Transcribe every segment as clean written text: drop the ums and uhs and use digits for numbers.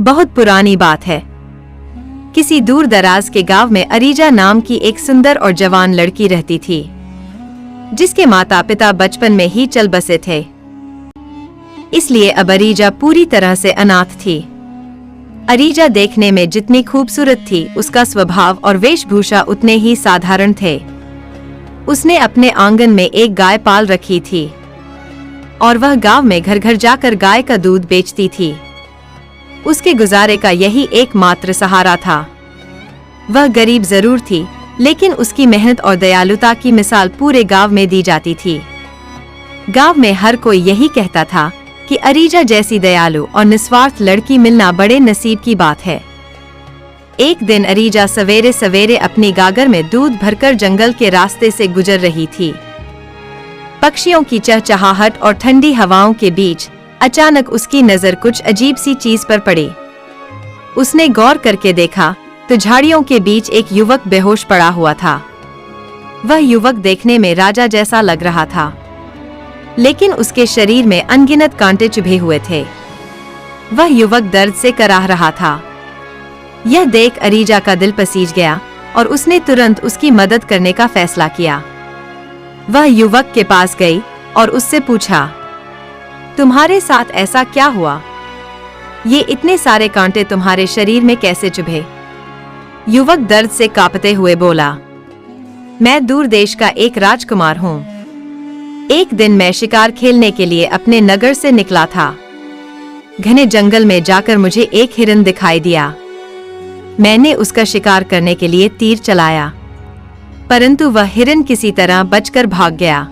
बहुत पुरानी बात है। किसी दूर दराज के गांव में अरीजा नाम की एक सुंदर और जवान लड़की रहती थी, जिसके माता पिता बचपन में ही चल बसे थे। इसलिए अब अरीजा पूरी तरह से अनाथ थी। अरीजा देखने में जितनी खूबसूरत थी, उसका स्वभाव और वेशभूषा उतने ही साधारण थे। उसने अपने आंगन में एक गाय पाल रखी थी और वह गांव में घर घर जाकर गाय का दूध बेचती थी। उसके गुजारे का यही एकमात्र सहारा था। वह गरीब जरूर थी, लेकिन उसकी मेहनत और दयालुता की मिसाल पूरे गांव में दी जाती थी। गांव में हर कोई यही कहता था कि अरीजा जैसी दयालु और निस्वार्थ लड़की मिलना बड़े नसीब की बात है। एक दिन अरीजा सवेरे सवेरे अपनी गागर में दूध भरकर जंगल के रास्ते से गुजर रही थी। पक्षियों की चहचहाहट और ठंडी हवाओं के बीच अचानक उसकी नजर कुछ अजीब सी चीज पर पड़ी। उसने गौर करके देखा तो झाड़ियों के बीच एक युवक बेहोश पड़ा हुआ था। वह युवक देखने में राजा जैसा लग रहा था, लेकिन उसके शरीर में अनगिनत कांटे चुभे हुए थे। वह युवक दर्द से कराह रहा था। यह देख अरीजा का दिल पसीज गया और उसने तुरंत उसकी मदद करने का फैसला किया। वह युवक के पास गई और उससे पूछा, तुम्हारे साथ ऐसा क्या हुआ? ये इतने सारे कांटे तुम्हारे शरीर में कैसे चुभे? युवक दर्द से कांपते हुए बोला, मैं दूर देश का एक राजकुमार हूँ। एक दिन मैं शिकार खेलने के लिए अपने नगर से निकला था। घने जंगल में जाकर मुझे एक हिरन दिखाई दिया। मैंने उसका शिकार करने के लिए तीर चलाया, परंतु वह हिरन किसी तरह बचकर भाग गया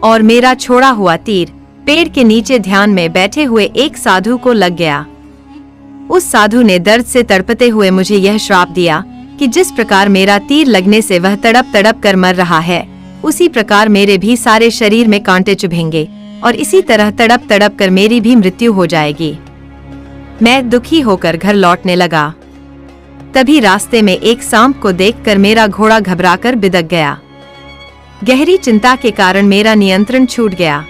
और मेरा छोड़ा हुआ तीर पेड़ के नीचे ध्यान में बैठे हुए एक साधु को लग गया। उस साधु ने दर्द से तड़पते हुए मुझे यह श्राप दिया कि जिस प्रकार मेरा तीर लगने से वह तड़प तड़प कर मर रहा है, उसी प्रकार मेरे भी सारे शरीर में कांटे चुभेंगे और इसी तरह तड़प तड़प कर मेरी भी मृत्यु हो जाएगी। मैं दुखी होकर घर लौटने लगा। तभी रास्ते में एक सांप को देखकर मेरा घोड़ा घबराकर बिदक गया। गहरी चिंता के कारण मेरा नियंत्रण छूट गया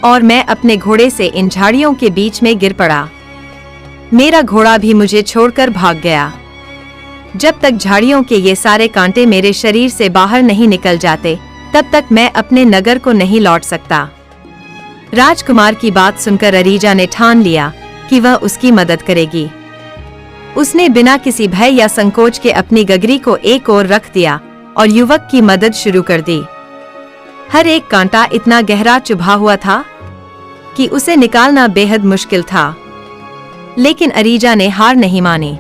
और मैं अपने घोड़े से इन झाड़ियों के बीच में गिर पड़ा। मेरा घोड़ा भी मुझे छोड़कर भाग गया। जब तक झाड़ियों के ये सारे कांटे मेरे शरीर से बाहर नहीं निकल जाते, तब तक मैं अपने नगर को नहीं लौट सकता। राजकुमार की बात सुनकर अरीजा ने ठान लिया कि वह उसकी मदद करेगी। उसने बिना किसी भय या संकोच के अपनी गगरी को एक ओर रख दिया और युवक की मदद शुरू कर दी। हर एक कांटा इतना गहरा चुभा हुआ था कि उसे निकालना बेहद मुश्किल था, लेकिन अरीजा ने हार नहीं मानी।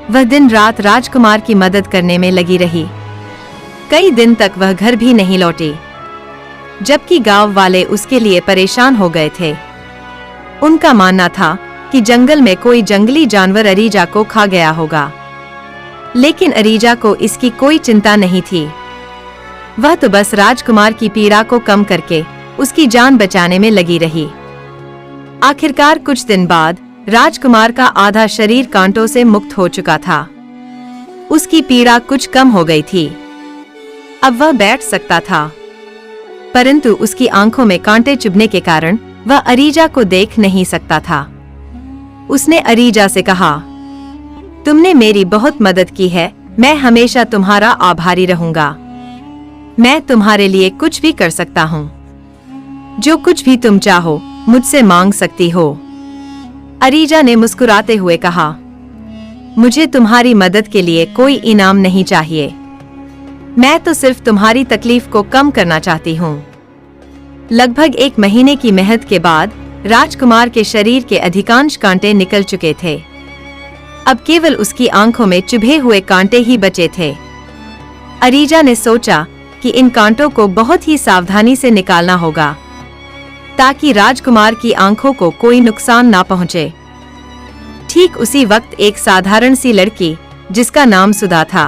वह दिन रात राजकुमार की मदद करने में लगी रही। कई दिन तक वह घर भी नहीं लौटी, जबकि गांव वाले उसके लिए परेशान हो गए थे। उनका मानना था कि जंगल में कोई जंगली जानवर अरीजा को खा गया होगा, लेकिन अरीजा को इसकी कोई चिंता नहीं थी। वह तो बस राजकुमार की पीड़ा को कम करके उसकी जान बचाने में लगी रही। आखिरकार कुछ दिन बाद राजकुमार का आधा शरीर कांटों से मुक्त हो चुका था। उसकी पीड़ा कुछ कम हो गई थी। अब वह बैठ सकता था, परंतु उसकी आंखों में कांटे चुभने के कारण वह अरीजा को देख नहीं सकता था। उसने अरीजा से कहा, तुमने मेरी बहुत मदद की है, मैं हमेशा तुम्हारा आभारी रहूंगा। मैं तुम्हारे लिए कुछ भी कर सकता हूँ। जो कुछ भी तुम चाहो मुझसे मांग सकती हो। अरीजा ने मुस्कुराते हुए कहा, मुझे तुम्हारी मदद के लिए कोई इनाम नहीं चाहिए। मैं तो सिर्फ तुम्हारी तकलीफ को कम करना चाहती हूँ। लगभग 1 महीने की मेहनत के बाद राजकुमार के शरीर के अधिकांश कांटे निकल चुके थे। अब केवल उसकी आंखों में चुभे हुए कांटे ही बचे थे। अरीजा ने सोचा कि इन कांटों को बहुत ही सावधानी से निकालना होगा, ताकि राजकुमार की आंखों को कोई नुकसान ना पहुंचे। ठीक उसी वक्त एक साधारण सी लड़की, जिसका नाम सुधा था,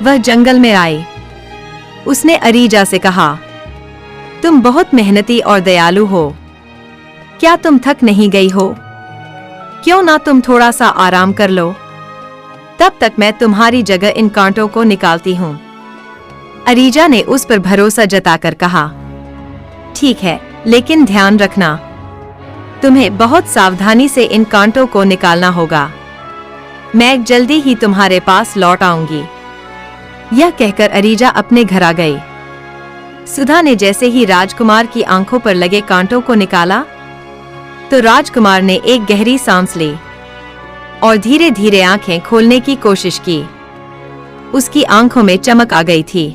वह जंगल में आई। उसने अरीजा से कहा, तुम बहुत मेहनती और दयालु हो। क्या तुम थक नहीं गई हो? क्यों ना तुम थोड़ा सा आराम कर लो? तब तक मैं तुम्हारी जगह इन कांटों को निकालती हूँ। अरीजा ने उस पर भरोसा जताकर कहा, ठीक है, लेकिन ध्यान रखना, तुम्हें बहुत सावधानी से इन कांटों को निकालना होगा। मैं जल्दी ही तुम्हारे पास लौट आऊंगी। यह कहकर अरीजा अपने घर आ गई। सुधा ने जैसे ही राजकुमार की आंखों पर लगे कांटों को निकाला तो राजकुमार ने एक गहरी सांस ली और धीरे धीरे आंखें खोलने की कोशिश की। उसकी आंखों में चमक आ गई थी।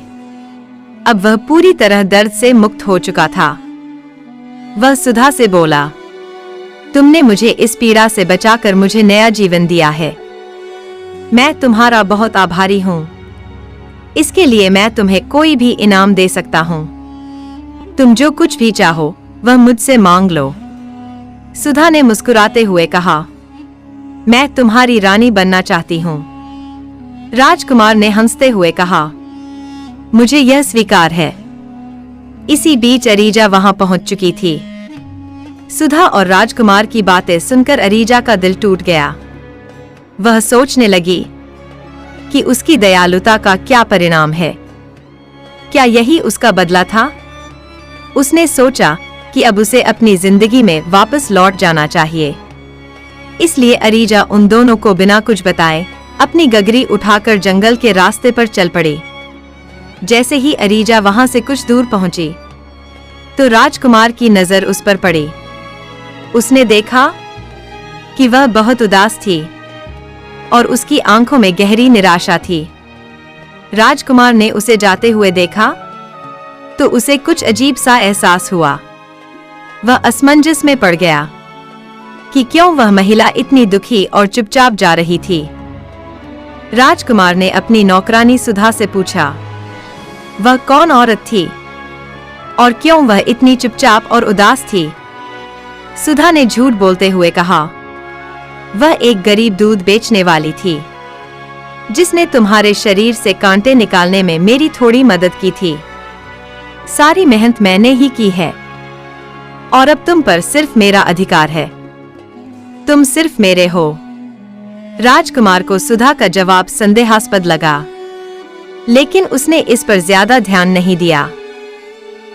अब वह पूरी तरह दर्द से मुक्त हो चुका था। वह सुधा से बोला, तुमने मुझे इस पीड़ा से बचाकर मुझे नया जीवन दिया है। मैं तुम्हारा बहुत आभारी हूं। इसके लिए मैं तुम्हें कोई भी इनाम दे सकता हूं। तुम जो कुछ भी चाहो वह मुझसे मांग लो। सुधा ने मुस्कुराते हुए कहा, मैं तुम्हारी रानी बनना चाहती हूं। राजकुमार ने हंसते हुए कहा, मुझे यह स्वीकार है। इसी बीच अरीजा वहां पहुंच चुकी थी। सुधा और राजकुमार की बातें सुनकर अरीजा का दिल टूट गया। वह सोचने लगी कि उसकी दयालुता का क्या परिणाम है। क्या यही उसका बदला था? उसने सोचा कि अब उसे अपनी जिंदगी में वापस लौट जाना चाहिए। इसलिए अरीजा उन दोनों को बिना कुछ बताए अपनी गगरी उठाकर जंगल के रास्ते पर चल पड़ी। जैसे ही अरीजा वहां से कुछ दूर पहुंची तो राजकुमार की नजर उस पर पड़ी। उसने देखा कि वह बहुत उदास थी और उसकी आंखों में गहरी निराशा थी। राजकुमार ने उसे जाते हुए देखा तो उसे कुछ अजीब सा एहसास हुआ। वह असमंजस में पड़ गया कि क्यों वह महिला इतनी दुखी और चुपचाप जा रही थी। राजकुमार ने अपनी नौकरानी सुधा से पूछा, वह कौन औरत थी और क्यों वह इतनी चुपचाप और उदास थी? सुधा ने झूठ बोलते हुए कहा, वह एक गरीब दूध बेचने वाली थी जिसने तुम्हारे शरीर से कांटे निकालने में मेरी थोड़ी मदद की थी। सारी मेहनत मैंने ही की है और अब तुम पर सिर्फ मेरा अधिकार है। तुम सिर्फ मेरे हो। राजकुमार को सुधा का जवाब संदेहास्पद लगा, लेकिन उसने इस पर ज्यादा ध्यान नहीं दिया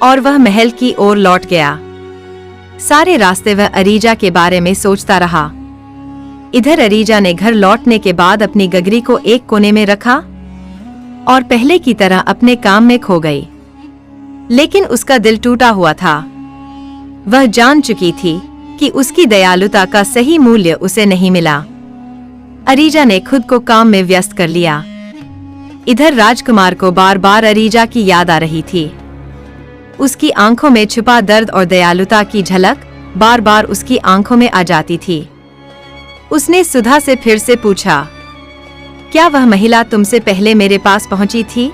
और वह महल की ओर लौट गया। सारे रास्ते वह अरीजा के बारे में सोचता रहा। इधर अरीजा ने घर लौटने के बाद अपनी गगरी को एक कोने में रखा और पहले की तरह अपने काम में खो गई। लेकिन उसका दिल टूटा हुआ था। वह जान चुकी थी कि उसकी दयालुता का सही मूल्य उसे नहीं मिला। अरीजा ने खुद को काम में व्यस्त कर लिया। इधर राजकुमार को बार बार अरीजा की याद आ रही थी। उसकी आंखों में छुपा दर्द और दयालुता की झलक बार बार उसकी आंखों में आ जाती थी। उसने सुधा से फिर से पूछा, क्या वह महिला तुमसे पहले मेरे पास पहुंची थी?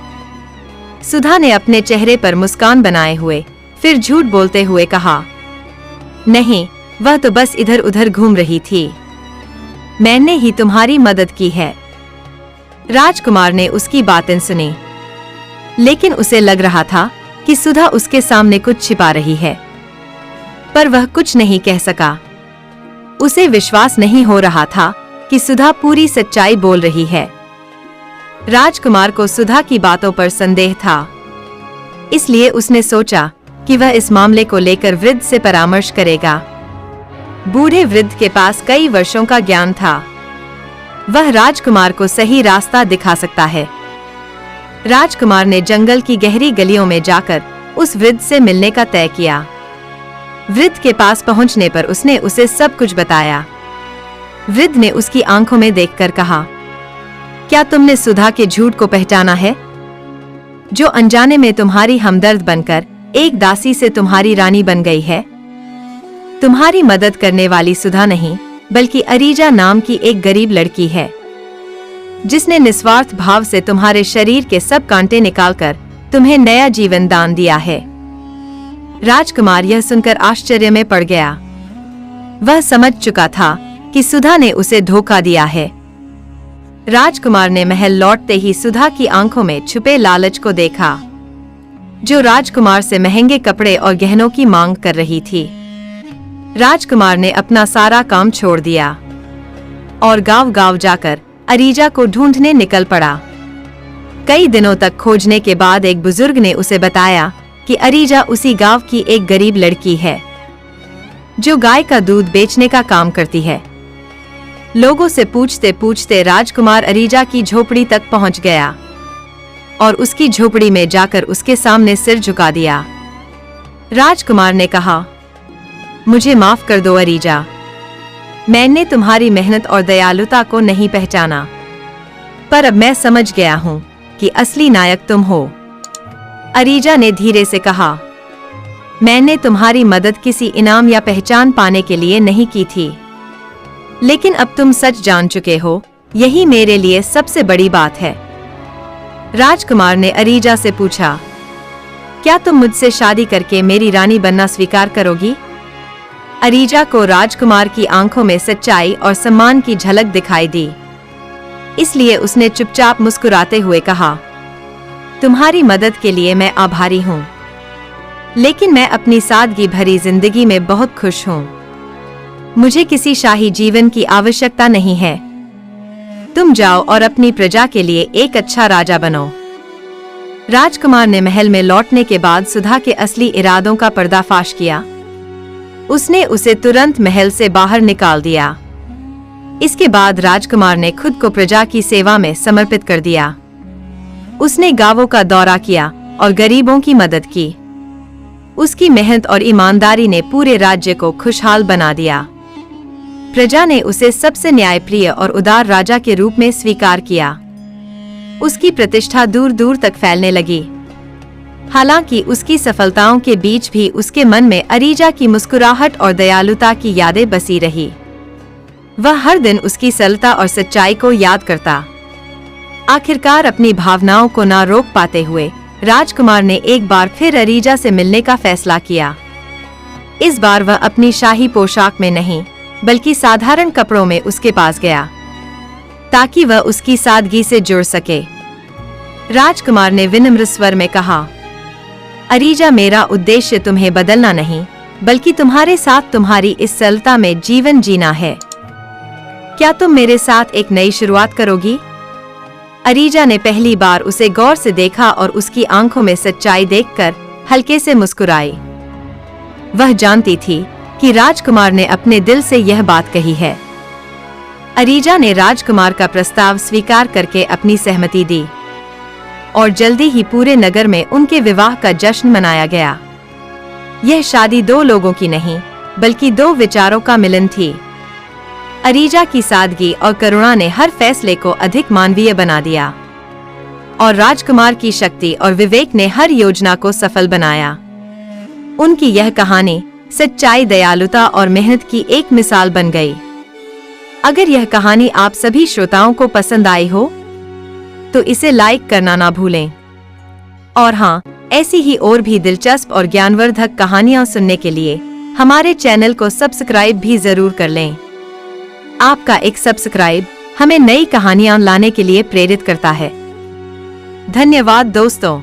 सुधा ने अपने चेहरे पर मुस्कान बनाए हुए फिर झूठ बोलते हुए कहा, नहीं, वह तो बस इधर उधर घूम रही थी। मैंने ही तुम्हारी मदद की है। राजकुमार ने उसकी बातें सुनी, लेकिन उसे लग रहा था कि सुधा उसके सामने कुछ छिपा रही है, पर वह कुछ नहीं कह सका। उसे विश्वास नहीं हो रहा था कि सुधा पूरी सच्चाई बोल रही है। राजकुमार को सुधा की बातों पर संदेह था, इसलिए उसने सोचा कि वह इस मामले को लेकर वृद्ध से परामर्श करेगा। बूढ़े वृद्ध के पास कई वर्षों का ज्ञान था। वह राजकुमार को सही रास्ता दिखा सकता है। राजकुमार ने जंगल की गहरी गलियों में जाकर उस वृद्ध से मिलने का तय किया। वृद्ध के पास पहुंचने पर उसने उसे सब कुछ बताया। वृद्ध ने उसकी आंखों में देखकर कहा, क्या तुमने सुधा के झूठ को पहचाना है, जो अनजाने में तुम्हारी हमदर्द बनकर एक दासी से तुम्हारी रानी बन गई है? तुम्हारी मदद करने वाली सुधा नहीं, बल्कि अरीजा नाम की एक गरीब लड़की है, जिसने निस्वार्थ भाव से तुम्हारे शरीर के सब कांटे निकालकर तुम्हें नया जीवन दान दिया है। राजकुमार यह सुनकर आश्चर्य में पड़ गया। वह समझ चुका था कि सुधा ने उसे धोखा दिया है। राजकुमार ने महल लौटते ही सुधा की आंखों में छुपे लालच को देखा, जो राजकुमार से महंगे कपड़े और गहनों की मांग कर रही थी। राजकुमार ने अपना सारा काम छोड़ दिया और गांव-गांव जाकर अरीजा को ढूंढने निकल पड़ा। कई दिनों तक खोजने के बाद एक बुजुर्ग ने उसे बताया कि अरीजा उसी गांव की एक गरीब लड़की है। जो गाय का दूध बेचने का काम करती है। लोगों से पूछते पूछते राजकुमार अरीजा की झोपड़ी तक पहुंच गया और उसकी झोपड़ी में जाकर उसके सामने सिर झुका दिया। राजकुमार ने कहा, मुझे माफ कर दो अरीजा, मैंने तुम्हारी मेहनत और दयालुता को नहीं पहचाना, पर अब मैं समझ गया हूं कि असली नायक तुम हो। अरीजा ने धीरे से कहा, मैंने तुम्हारी मदद किसी इनाम या पहचान पाने के लिए नहीं की थी, लेकिन अब तुम सच जान चुके हो, यही मेरे लिए सबसे बड़ी बात है। राजकुमार ने अरीजा से पूछा, क्या तुम मुझसे शादी करके मेरी रानी बनना स्वीकार करोगी? अरीजा को राजकुमार की आंखों में सच्चाई और सम्मान की झलक दिखाई दी, इसलिए उसने चुपचाप मुस्कुराते हुए कहा, तुम्हारी मदद के लिए मैं आभारी हूं, लेकिन मैं अपनी सादगी भरी जिंदगी में बहुत खुश हूं। मुझे किसी शाही जीवन की आवश्यकता नहीं है। तुम जाओ और अपनी प्रजा के लिए एक अच्छा राजा बनो। राजकुमार ने महल में लौटने के बाद सुधा के असली इरादों का पर्दाफाश किया। उसने उसे तुरंत महल से बाहर निकाल दिया। इसके बाद राजकुमार ने खुद को प्रजा की सेवा में समर्पित कर दिया। उसने गांवों का दौरा किया और गरीबों की मदद की। उसकी मेहनत और ईमानदारी ने पूरे राज्य को खुशहाल बना दिया। प्रजा ने उसे सबसे न्यायप्रिय और उदार राजा के रूप में स्वीकार किया। उसकी प्रतिष्ठा दूर दूर तक फैलने लगी। हालांकि उसकी सफलताओं के बीच भी उसके मन में अरीजा की मुस्कुराहट और दयालुता की यादें बसी रही। वह हर दिन उसकी सरलता और सच्चाई को याद करता। आखिरकार अपनी भावनाओं को ना रोक पाते हुए राजकुमार ने एक बार फिर अरीजा से मिलने का फैसला किया। इस बार वह अपनी शाही पोशाक में नहीं, बल्कि साधारण कपड़ों में उसके पास गया, ताकि वह उसकी सादगी से जुड़ सके। राजकुमार ने विनम्र स्वर में कहा, अरीजा, मेरा उद्देश्य तुम्हें बदलना नहीं, बल्कि तुम्हारे साथ तुम्हारी इस सरलता में जीवन जीना है। क्या तुम मेरे साथ एक नई शुरुआत करोगी? अरीजा ने पहली बार उसे गौर से देखा और उसकी आंखों में सच्चाई देखकर हल्के से मुस्कुराई। वह जानती थी कि राजकुमार ने अपने दिल से यह बात कही है। अरीजा ने राजकुमार का प्रस्ताव स्वीकार करके अपनी सहमति दी और जल्दी ही पूरे नगर में उनके विवाह का जश्न मनाया गया। यह शादी दो लोगों की नहीं, बल्कि दो विचारों का मिलन थी। अरीजा की सादगी और करुणा ने हर फैसले को अधिक मानवीय बना दिया और राजकुमार की शक्ति और विवेक ने हर योजना को सफल बनाया। उनकी यह कहानी सच्चाई, दयालुता और मेहनत की एक मिसाल बन गई। अगर यह कहानी आप सभी श्रोताओं को पसंद आई हो तो इसे लाइक करना ना भूलें। और हाँ, ऐसी ही और भी दिलचस्प और ज्ञानवर्धक कहानियां सुनने के लिए हमारे चैनल को सब्सक्राइब भी जरूर कर लें। आपका एक सब्सक्राइब हमें नई कहानियां लाने के लिए प्रेरित करता है। धन्यवाद दोस्तों।